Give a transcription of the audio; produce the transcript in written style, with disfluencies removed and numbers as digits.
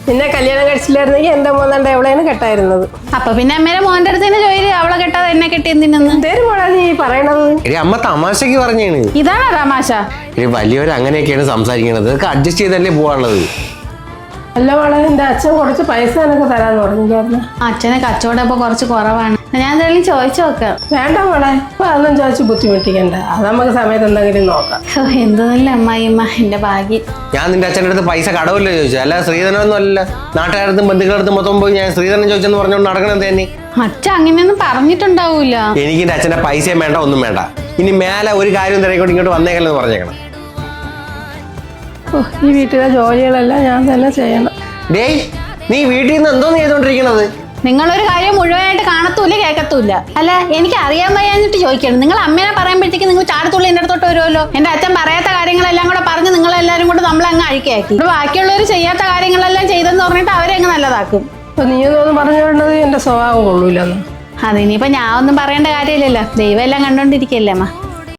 നിന്നെ കല്യാണം കഴിച്ചില്ലായിരുന്നെങ്കിൽ എന്റെ മോന്നണ്ട എവളേനെ കെട്ടായിരുന്നത്. അപ്പൊ പിന്നെ അമ്മേരെ മോന്റെ അടുത്ത് തന്നെ ജോലി അവളെ കെട്ടാതെ എന്നെ കെട്ടി എന്തിനെന്ന്? എന്തേലും മോളാ നീ പറയണത്? അമ്മ തമാശക്ക് പറഞ്ഞാണ്. ഇതാണോ തമാശ? വലിയവർ അങ്ങനെയൊക്കെയാണ് സംസാരിക്കണത്. ഇതൊക്കെ അഡ്ജസ്റ്റ് ചെയ്തല്ലേ പോവാനുള്ളത്. അല്ല മോളെ, എന്റെ അച്ഛൻ കുറച്ച് പൈസ എനിക്ക് തരാന്ന് പറഞ്ഞില്ലായിരുന്നു. അച്ഛന് കച്ചവടം ഇപ്പൊ കുറച്ച് കുറവാണ്. ഞാൻ എന്തെങ്കിലും ചോദിച്ചു നോക്കാം. വേണ്ട മോളെ, ഇപ്പൊ അതൊന്നും ചോദിച്ച് ബുദ്ധിമുട്ടിക്കണ്ട. അത് നമുക്ക് സമയത്ത് എന്തെങ്കിലും നോക്കാം. എന്തെന്നല്ല അമ്മായിമ്മ, എന്റെ ഭാഗ്യം. ഞാൻ നിന്റെ അച്ഛൻ്റെ അടുത്ത് പൈസ കടവല്ലോ ചോദിച്ചു, അല്ല സ്ത്രീധനമൊന്നും അല്ല. നാട്ടുകാരടുത്തും ബന്ധുക്കളടുത്തും മൊത്തം പോയി ഞാൻ സ്ത്രീധനം ചോദിച്ചെന്ന് പറഞ്ഞുകൊണ്ട് നടക്കണത് തന്നെ. അച്ഛൻ അങ്ങനെയൊന്നും പറഞ്ഞിട്ടുണ്ടാവൂല. എനിക്ക് എന്റെ അച്ഛന്റെ പൈസയും വേണ്ട, ഒന്നും വേണ്ട. ഇനി മേലെ ഒരു കാര്യം തിരക്കോട്ട് ഇങ്ങോട്ട് വന്നേക്കല്ലെന്ന് പറഞ്ഞേക്കണം. ഈ വീട്ടിലെ ജോലികളെല്ലാം ഞാൻ തന്നെ ചെയ്യണം. ഡേയ്, നീ വീട്ടിൽ നിന്ന് എന്തോന്ന് ചെയ്തോണ്ടിരിക്കണത്? നിങ്ങളൊരു കാര്യം മുഴുവനായിട്ട് കാണത്തൂല്ല കേൾക്കത്തൂല്ല. അല്ല, എനിക്ക് അറിയാൻ വയ്യാഞ്ഞിട്ട് ചോദിക്കണം. നിങ്ങൾ അമ്മേനെ പറയുമ്പോഴത്തേക്ക് നിങ്ങൾ ചാടത്തുള്ളി എൻ്റെ അടുത്തോട്ട് വരുമല്ലോ. എൻ്റെ അച്ഛൻ പറയാത്ത കാര്യങ്ങളെല്ലാം കൂടെ പറഞ്ഞ് നിങ്ങളെല്ലാവരും കൂടെ നമ്മളങ്ങ് അഴിക്കാക്കി. ബാക്കിയുള്ളവർ ചെയ്യാത്ത കാര്യങ്ങളെല്ലാം ചെയ്തെന്ന് പറഞ്ഞിട്ട് അവരെ അങ്ങ് നല്ലതാക്കും. അപ്പൊ നീ ഒന്നും പറഞ്ഞുകൊണ്ടത് എന്റെ സ്വഭാവം കൊള്ളൂലെന്ന്. അതിനിപ്പോ ഞാൻ ഒന്നും പറയേണ്ട കാര്യമില്ലല്ലോ. ദൈവം എല്ലാം കണ്ടോണ്ടിരിക്കല്ലേ അമ്മ.